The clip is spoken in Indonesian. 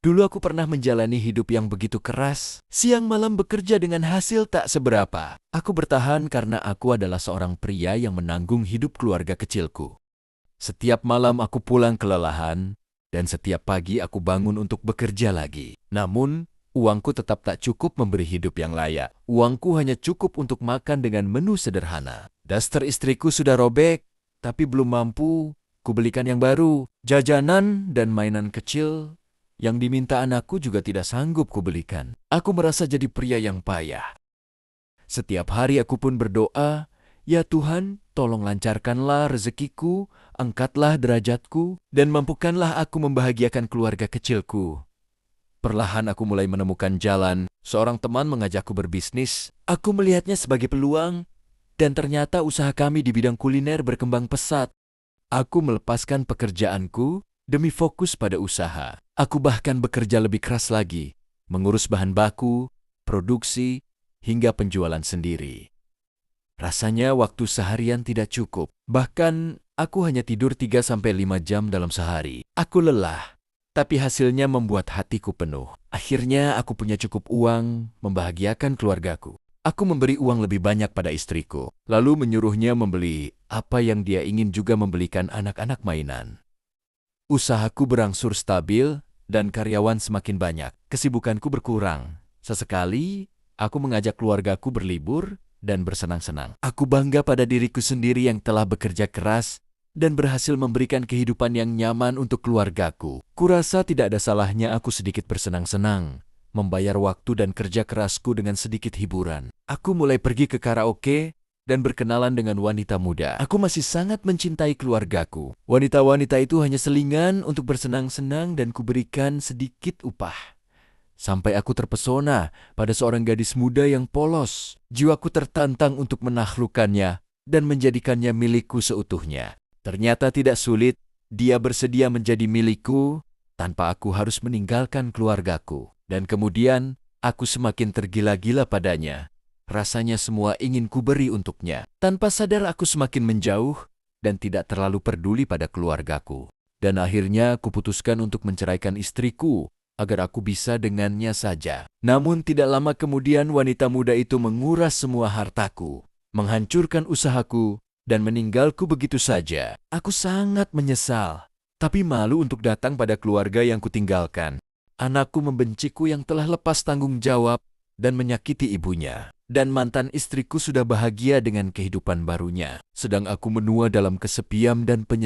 Dulu aku pernah menjalani hidup yang begitu keras, siang malam bekerja dengan hasil tak seberapa. Aku bertahan karena aku adalah seorang pria yang menanggung hidup keluarga kecilku. Setiap malam aku pulang kelelahan, dan setiap pagi aku bangun untuk bekerja lagi. Namun, uangku tetap tak cukup memberi hidup yang layak. Uangku hanya cukup untuk makan dengan menu sederhana. Daster istriku sudah robek, tapi belum mampu kubelikan yang baru. Jajanan dan mainan kecil yang diminta anakku juga tidak sanggup kubelikan. Aku merasa jadi pria yang payah. Setiap hari aku pun berdoa, "Ya Tuhan, tolong lancarkanlah rezekiku, angkatlah derajatku, dan mampukanlah aku membahagiakan keluarga kecilku." Perlahan aku mulai menemukan jalan. Seorang teman mengajakku berbisnis. Aku melihatnya sebagai peluang, dan ternyata usaha kami di bidang kuliner berkembang pesat. Aku melepaskan pekerjaanku demi fokus pada usaha. Aku bahkan bekerja lebih keras lagi, mengurus bahan baku, produksi, hingga penjualan sendiri. Rasanya waktu seharian tidak cukup. Bahkan aku hanya tidur 3-5 jam dalam sehari. Aku lelah, tapi hasilnya membuat hatiku penuh. Akhirnya aku punya cukup uang membahagiakan keluargaku. Aku memberi uang lebih banyak pada istriku, lalu menyuruhnya membeli apa yang dia ingin, juga membelikan anak-anak mainan. Usahaku berangsur stabil dan karyawan semakin banyak. Kesibukanku berkurang. Sesekali, aku mengajak keluargaku berlibur dan bersenang-senang. Aku bangga pada diriku sendiri yang telah bekerja keras dan berhasil memberikan kehidupan yang nyaman untuk keluargaku. Kurasa tidak ada salahnya aku sedikit bersenang-senang, membayar waktu dan kerja kerasku dengan sedikit hiburan. Aku mulai pergi ke karaoke dan berkenalan dengan wanita muda. Aku masih sangat mencintai keluargaku. Wanita-wanita itu hanya selingan untuk bersenang-senang dan kuberikan sedikit upah. Sampai aku terpesona pada seorang gadis muda yang polos. Jiwaku tertantang untuk menaklukkannya dan menjadikannya milikku seutuhnya. Ternyata tidak sulit, dia bersedia menjadi milikku tanpa aku harus meninggalkan keluargaku. Dan kemudian, aku semakin tergila-gila padanya. Rasanya semua ingin kuberi untuknya. Tanpa sadar aku semakin menjauh dan tidak terlalu peduli pada keluargaku. Dan akhirnya kuputuskan untuk menceraikan istriku agar aku bisa dengannya saja. Namun tidak lama kemudian wanita muda itu menguras semua hartaku, menghancurkan usahaku, dan meninggalku begitu saja. Aku sangat menyesal, tapi malu untuk datang pada keluarga yang kutinggalkan. Anakku membenciku yang telah lepas tanggung jawab dan menyakiti ibunya. Dan mantan istriku sudah bahagia dengan kehidupan barunya. Sedang aku menua dalam kesepian dan penyesalan.